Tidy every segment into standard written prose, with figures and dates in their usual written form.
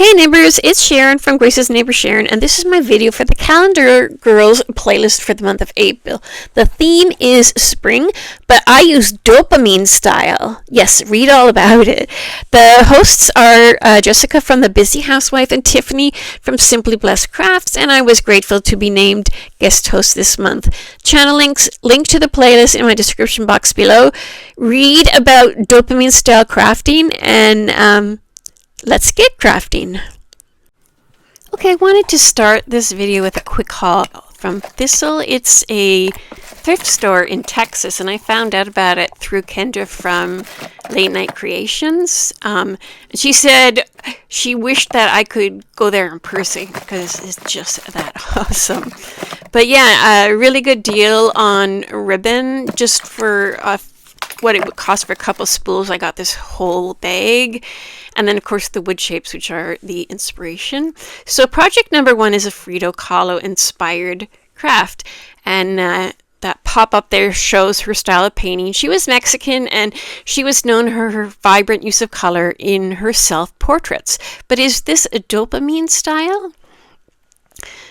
Hey neighbors, it's Sharon from Grace's Neighbor Sharon, and this is my video for the Calendar Girls playlist for the month of April. The theme is spring, but I use dopamine style. Yes, read all about it. The hosts are Jessica from The Busy Housewife and Tiffany from Simply Blessed Crafts, and I was grateful to be named guest host this month. Channel links, link to the playlist in my description box below. Read about dopamine style crafting, and let's get crafting. Okay, I wanted to start this video with a quick haul from Thistle. It's a thrift store in Texas, and I found out about it through Kendra from Late Night Creations. She said she wished that I could go there in person because it's just that awesome. But yeah, a really good deal on ribbon just for what it would cost for a couple spools. I got this whole bag. And then, of course, the wood shapes, which are the inspiration. So project number 1 is a Frida Kahlo inspired craft. And that pop-up there shows her style of painting. She was Mexican, and she was known for her vibrant use of color in her self-portraits. But is this a dopamine style?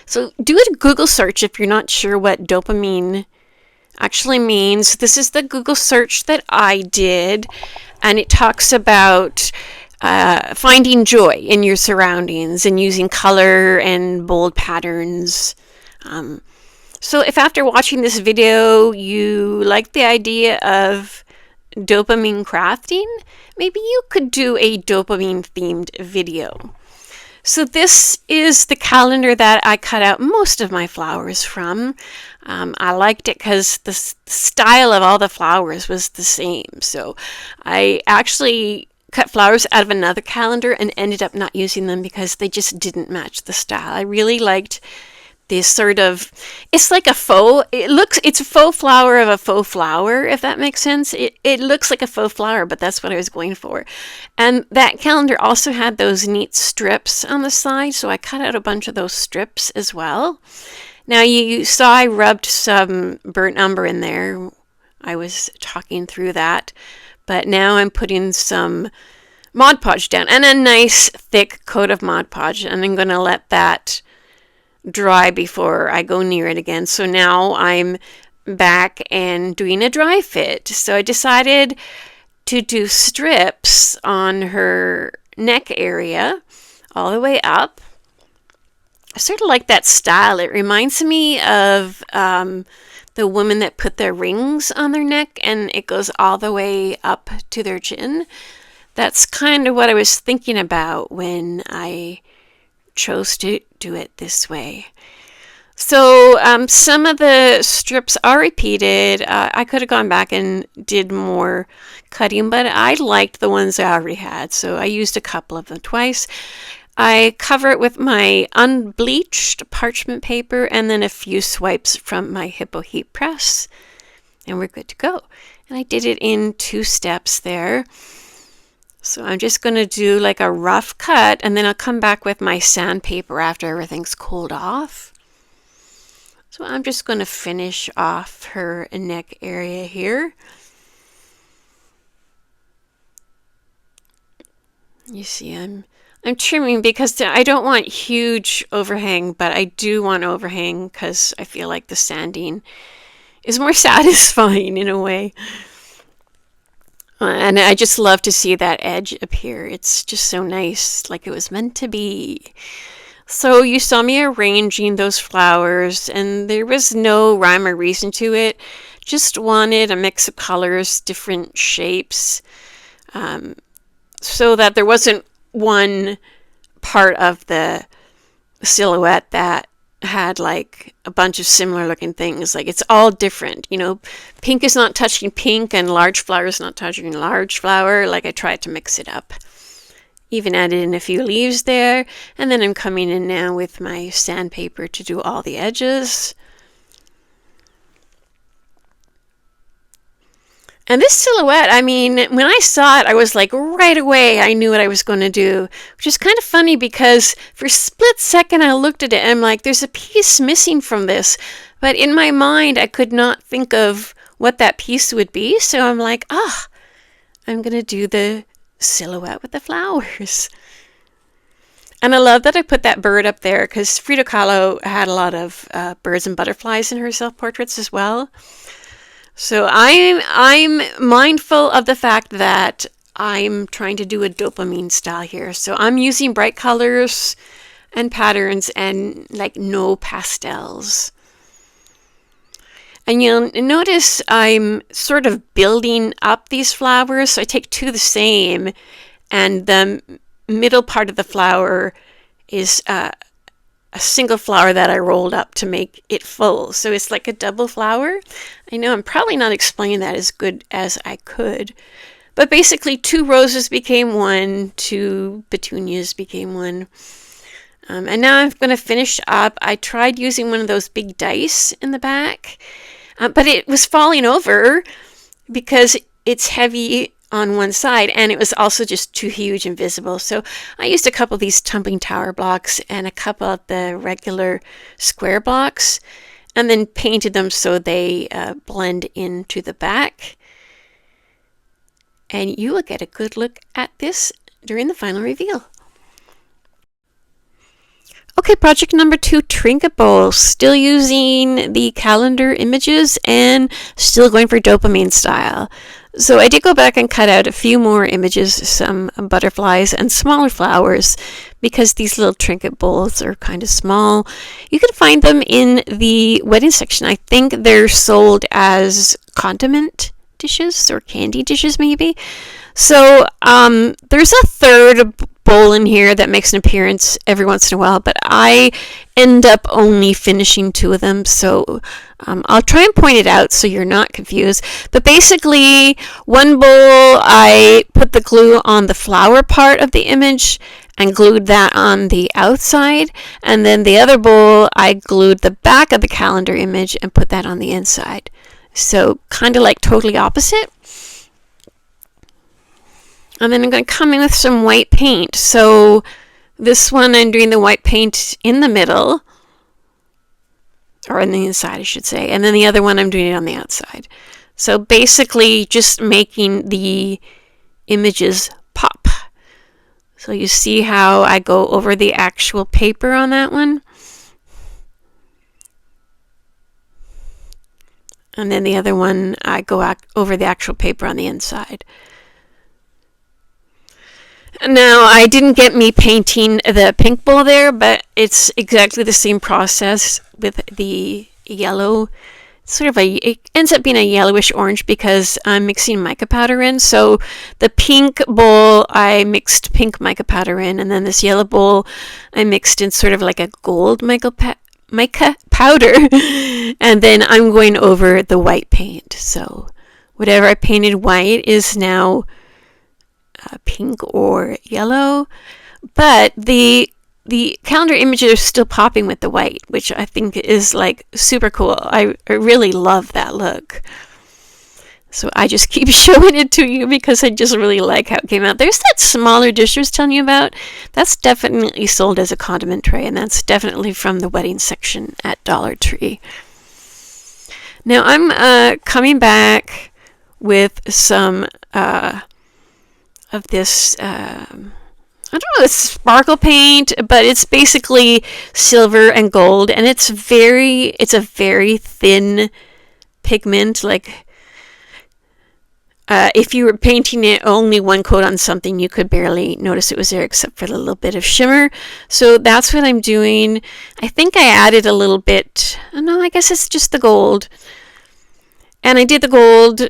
So do a Google search if you're not sure what dopamine actually means. This is the Google search that I did, and it talks about finding joy in your surroundings and using color and bold patterns. So if after watching this video you like the idea of dopamine crafting, maybe you could do a dopamine themed video. So this is the calendar that I cut out most of my flowers from. I liked it because the style of all the flowers was the same. So I actually cut flowers out of another calendar and ended up not using them because they just didn't match the style. I really liked this sort of, it's like a faux, it's a faux flower of a faux flower, if that makes sense. It looks like a faux flower, but that's what I was going for. And that calendar also had those neat strips on the side, so I cut out a bunch of those strips as well. Now you saw I rubbed some burnt umber in there. I was talking through that. But now I'm putting some Mod Podge down and a nice thick coat of Mod Podge, and I'm going to let that dry before I go near it again. So now I'm back and doing a dry fit. So I decided to do strips on her neck area all the way up. I sort of like that style. It reminds me of the women that put their rings on their neck and it goes all the way up to their chin. That's kind of what I was thinking about when I chose to do it this way. So some of the strips are repeated. I could have gone back and did more cutting, but I liked the ones I already had, so I used a couple of them twice. I cover it with my unbleached parchment paper and then a few swipes from my Hippo heat press, and we're good to go. And I did it in 2 steps there. So I'm just going to do like a rough cut, and then I'll come back with my sandpaper after everything's cooled off. So I'm just going to finish off her neck area here. You see, I'm trimming because I don't want huge overhang, but I do want overhang because I feel like the sanding is more satisfying in a way. And I just love to see that edge appear. It's just so nice, like it was meant to be. So you saw me arranging those flowers, and there was no rhyme or reason to it. Just wanted a mix of colors, different shapes, so that there wasn't one part of the silhouette that had like a bunch of similar looking things. Like it's all different, you know, pink is not touching pink and large flower is not touching large flower. Like I tried to mix it up, even added in a few leaves there, and then I'm coming in now with my sandpaper to do all the edges. And this silhouette, I mean, when I saw it, I was like, right away, I knew what I was going to do, which is kind of funny because for a split second, I looked at it and I'm like, there's a piece missing from this. But in my mind, I could not think of what that piece would be. So I'm like, I'm going to do the silhouette with the flowers. And I love that I put that bird up there because Frida Kahlo had a lot of birds and butterflies in her self-portraits as well. So I'm mindful of the fact that I'm trying to do a dopamine style here. So I'm using bright colors and patterns and like no pastels. And you'll notice I'm sort of building up these flowers. So I take two of the same, and the middle part of the flower is a single flower that I rolled up to make it full. So it's like a double flower. I know I'm probably not explaining that as good as I could. But basically 2 roses became 1, 2 petunias became 1. And now I'm going to finish up. I tried using one of those big dice in the back, but it was falling over because it's heavy on one side, and it was also just too huge and visible. So I used a couple of these tumbling tower blocks and a couple of the regular square blocks, and then painted them so they blend into the back. And you will get a good look at this during the final reveal. Okay, project number 2, trinket bowls. Still using the calendar images and still going for dopamine style. So I did go back and cut out a few more images, some butterflies and smaller flowers, because these little trinket bowls are kind of small. You can find them in the wedding section. I think they're sold as condiment dishes or candy dishes maybe. So there's a third bowl in here that makes an appearance every once in a while, but I end up only finishing 2 of them, so I'll try and point it out so you're not confused. But basically, one bowl I put the glue on the flower part of the image and glued that on the outside, and then the other bowl I glued the back of the calendar image and put that on the inside. So kind of like totally opposite. And then I'm going to come in with some white paint. So this one I'm doing the white paint in the middle, or on the inside I should say, and then the other one I'm doing it on the outside. So basically just making the images pop. So you see how I go over the actual paper on that one. And then the other one I go over the actual paper on the inside. Now, I didn't get me painting the pink bowl there, but it's exactly the same process with the yellow. It ends up being a yellowish orange because I'm mixing mica powder in. So the pink bowl, I mixed pink mica powder in, and then this yellow bowl, I mixed in sort of like a gold mica powder. And then I'm going over the white paint. So whatever I painted white is now pink or yellow, but the calendar images are still popping with the white, which I think is like super cool. I really love that look. So I just keep showing it to you because I just really like how it came out. There's that smaller dish I was telling you about. That's definitely sold as a condiment tray, and that's definitely from the wedding section at Dollar Tree. Now I'm coming back with some of this, I don't know, it's sparkle paint, but it's basically silver and gold, and it's a very thin pigment. Like if you were painting it only one coat on something, you could barely notice it was there except for a little bit of shimmer. So that's what I'm doing. I think I added a little bit, no, I guess it's just the gold. And I did the gold,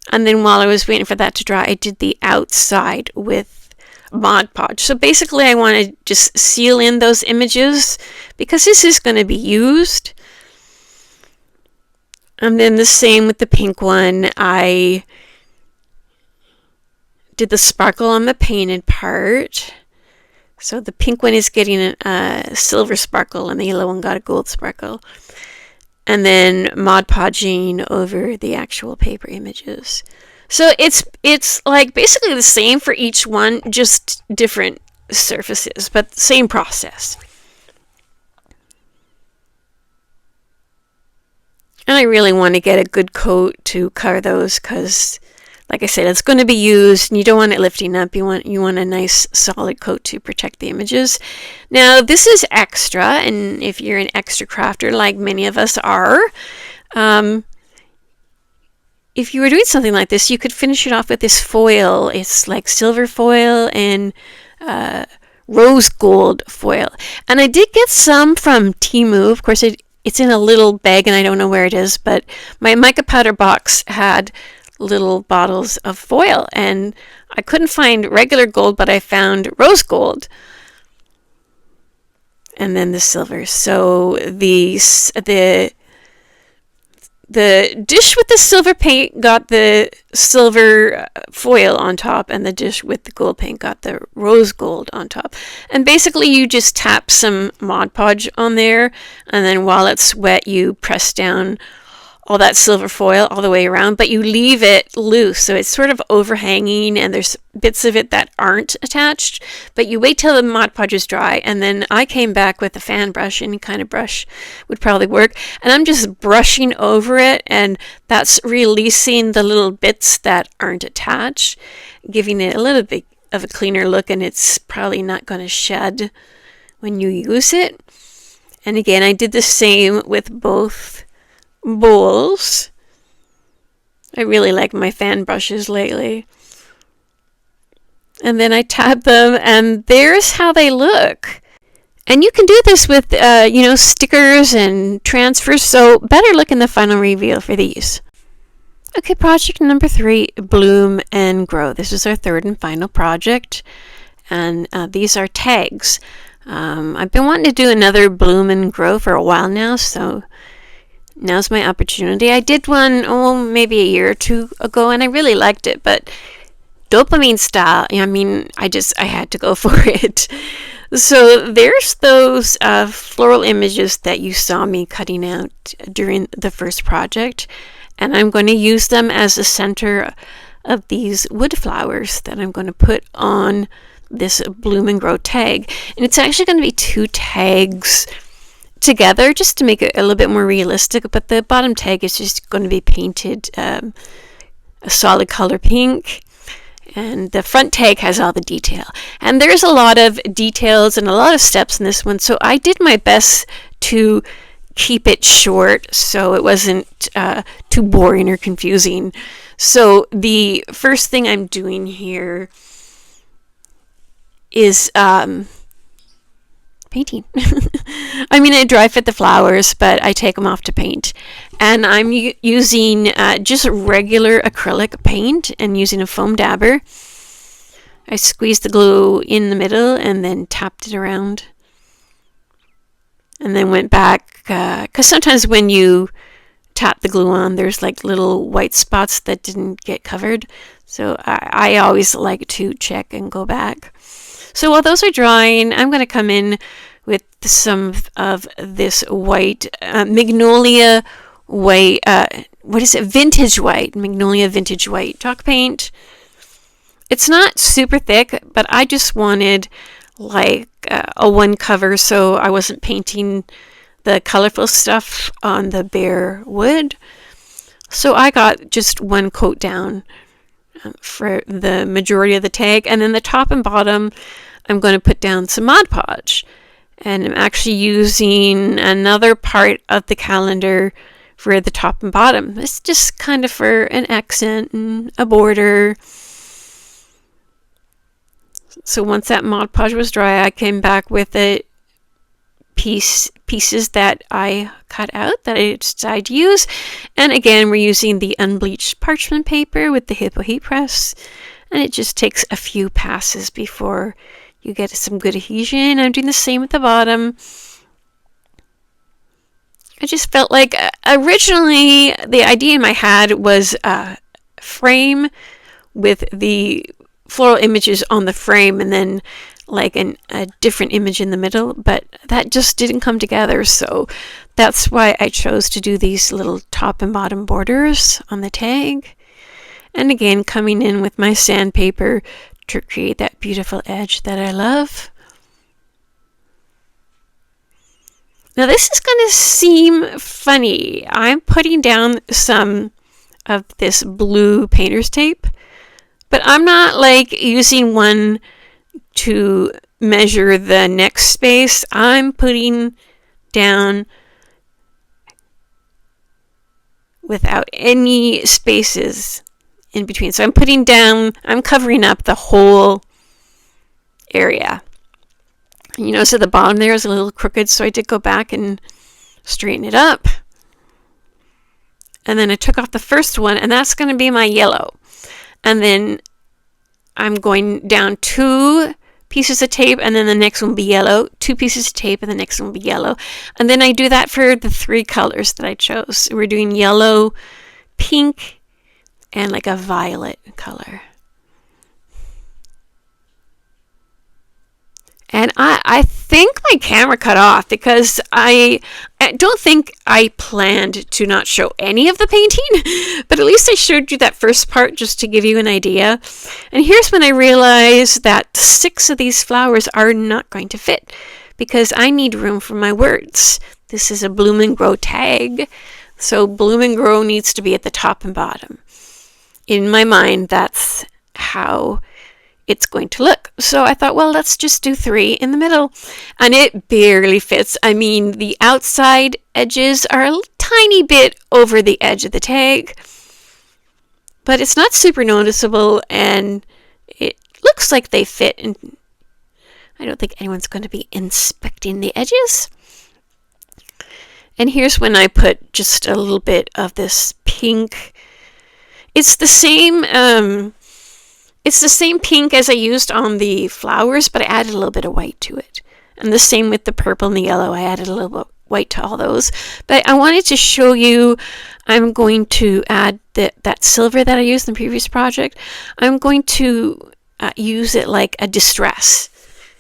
and then while I was waiting for that to dry, I did the outside with Mod Podge. So basically I want to just seal in those images because this is going to be used. And then the same with the pink one. I did the sparkle on the painted part. So the pink one is getting a silver sparkle and the yellow one got a gold sparkle. And then Mod Podging over the actual paper images. So it's like basically the same for each one, just different surfaces, but same process. And I really want to get a good coat to cover those because like I said, it's going to be used, and you don't want it lifting up. You want a nice solid coat to protect the images. Now, this is extra, and if you're an extra crafter, like many of us are, if you were doing something like this, you could finish it off with this foil. It's like silver foil and rose gold foil. And I did get some from Temu. Of course, it's in a little bag, and I don't know where it is, but my mica powder box had little bottles of foil, and I couldn't find regular gold, but I found rose gold, and then the silver. So the dish with the silver paint got the silver foil on top, and the dish with the gold paint got the rose gold on top. And basically you just tap some Mod Podge on there, and then while it's wet you press down all that silver foil all the way around, but you leave it loose, so it's sort of overhanging, and there's bits of it that aren't attached, but you wait till the Mod Podge is dry. And then I came back with a fan brush, any kind of brush would probably work, and I'm just brushing over it, and that's releasing the little bits that aren't attached, giving it a little bit of a cleaner look, and it's probably not going to shed when you use it. And again, I did the same with both bowls. I really like my fan brushes lately. And then I tab them, and there's how they look. And you can do this with, stickers and transfers, so better look in the final reveal for these. Okay, project number 3, Bloom and Grow. This is our third and final project, and these are tags. I've been wanting to do another Bloom and Grow for a while now, so now's my opportunity. I did one, maybe a year or two ago, and I really liked it, but Dopamine style, I had to go for it. So there's those floral images that you saw me cutting out during the first project, and I'm going to use them as the center of these wood flowers that I'm going to put on this Bloom and Grow tag. And it's actually going to be 2 tags together just to make it a little bit more realistic, but the bottom tag is just going to be painted a solid color pink, and the front tag has all the detail. And there's a lot of details and a lot of steps in this one, so I did my best to keep it short so it wasn't too boring or confusing. So the first thing I'm doing here is painting. I dry fit the flowers, but I take them off to paint. And I'm using just regular acrylic paint and using a foam dabber. I squeezed the glue in the middle and then tapped it around. And then went back, because sometimes when you tap the glue on, there's like little white spots that didn't get covered. So I always like to check and go back. So while those are drying, I'm going to come in with some of this white magnolia white, vintage white, magnolia vintage white chalk paint. It's not super thick, but I just wanted like a one cover, so I wasn't painting the colorful stuff on the bare wood. So I got just one coat down for the majority of the tag, and then the top and bottom I'm going to put down some Mod Podge, and I'm actually using another part of the calendar for the top and bottom. It's just kind of for an accent and a border. So once that Mod Podge was dry, I came back with the pieces that I cut out that I decided to use. And again, we're using the unbleached parchment paper with the Hippo heat press, and it just takes a few passes before you get some good adhesion. I'm doing the same with the bottom. I just felt like originally the idea in my head was a frame with the floral images on the frame and then like a different image in the middle, but that just didn't come together. So that's why I chose to do these little top and bottom borders on the tag. And again, coming in with my sandpaper to create that beautiful edge that I love. Now this is going to seem funny. I'm putting down some of this blue painter's tape But I'm not like using one to measure the next space. I'm putting down without any spaces in between. So I'm putting down, I'm covering up the whole area. You notice at the bottom there is a little crooked, so I did go back and straighten it up. And then I took off the first one, and that's going to be my yellow. And then I'm going down 2 pieces of tape, and then the next one will be yellow, 2 pieces of tape, and the next one will be yellow. And then I do that for the 3 colors that I chose. We're doing yellow, pink, and like a violet color. And I think my camera cut off because I don't think I planned to not show any of the painting, but at least I showed you that first part just to give you an idea. And here's when I realized that 6 of these flowers are not going to fit because I need room for my words. This is a Bloom and Grow tag, so Bloom and Grow needs to be at the top and bottom. In my mind, that's how it's going to look. So I thought, well, let's just do 3 in the middle. And it barely fits. I mean, the outside edges are a tiny bit over the edge of the tag, but it's not super noticeable, and it looks like they fit. And I don't think anyone's going to be inspecting the edges. And here's when I put just a little bit of this pink. It's the same pink as I used on the flowers, but I added a little bit of white to it. And the same with the purple and the yellow. I added a little bit of white to all those. But I wanted to show you, I'm going to add that silver that I used in the previous project. I'm going to use it like a distress.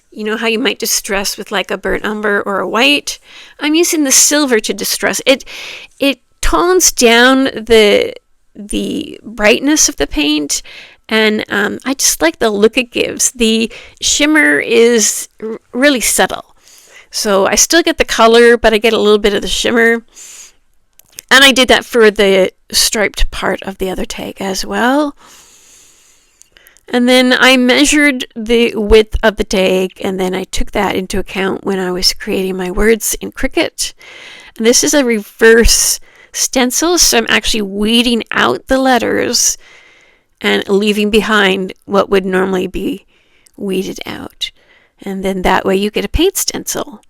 You know how you might distress with like a burnt umber or a white? I'm using the silver to distress. It tones down the brightness of the paint, and I just like the look it gives. The shimmer is really subtle, so I still get the color, but I get a little bit of the shimmer. And I did that for the striped part of the other tag as well. And then I measured the width of the tag, and then I took that into account when I was creating my words in Cricut. And this is a reverse stencil, so I'm actually weeding out the letters and leaving behind what would normally be weeded out. And then that way you get a paint stencil.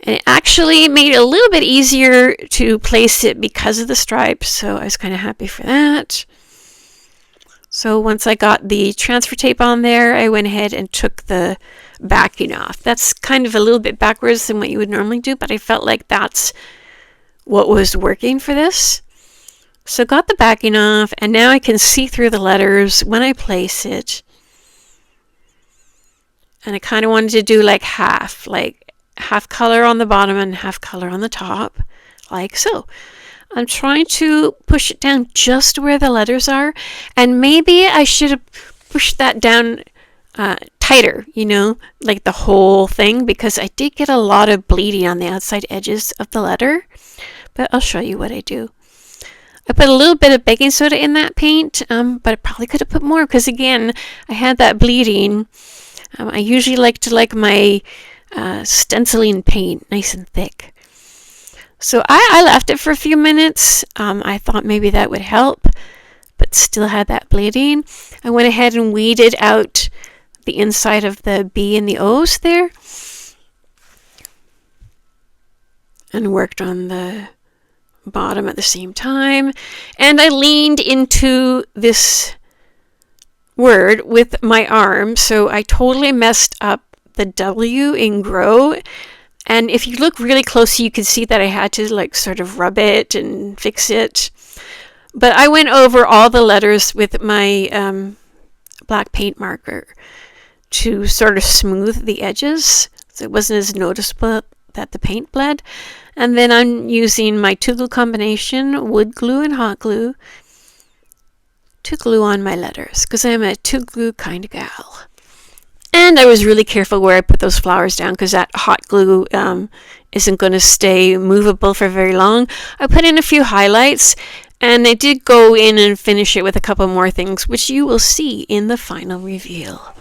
And it actually made it a little bit easier to place it because of the stripes, so I was kind of happy for that. So once I got the transfer tape on there, I went ahead and took the backing off. That's kind of a little bit backwards than what you would normally do, but I felt like that's what was working for this. So got the backing off, and now I can see through the letters when I place it. And I kind of wanted to do like half color on the bottom and half color on the top, like so. I'm trying to push it down just where the letters are, and maybe I should have pushed that down tighter, you know, like the whole thing, because I did get a lot of bleeding on the outside edges of the letter. But I'll show you what I do. I put a little bit of baking soda in that paint, but I probably could have put more because, again, I had that bleeding. I usually like to like my stenciling paint nice and thick. So I left it for a few minutes. I thought maybe that would help, but still had that bleeding. I went ahead and weeded out the inside of the B and the O's there, and worked on the bottom at the same time. And I leaned into this word with my arm, so I totally messed up the W in grow. And if you look really closely, you can see that I had to like sort of rub it and fix it. But I went over all the letters with my black paint marker to sort of smooth the edges, so it wasn't as noticeable that the paint bled. And then I'm using my 2 glue combination, wood glue and hot glue, to glue on my letters, because I'm a 2 glue kind of gal. And I was really careful where I put those flowers down, because that hot glue isn't going to stay movable for very long. I put in a few highlights, And I did go in and finish it with a couple more things, which you will see in the final reveal.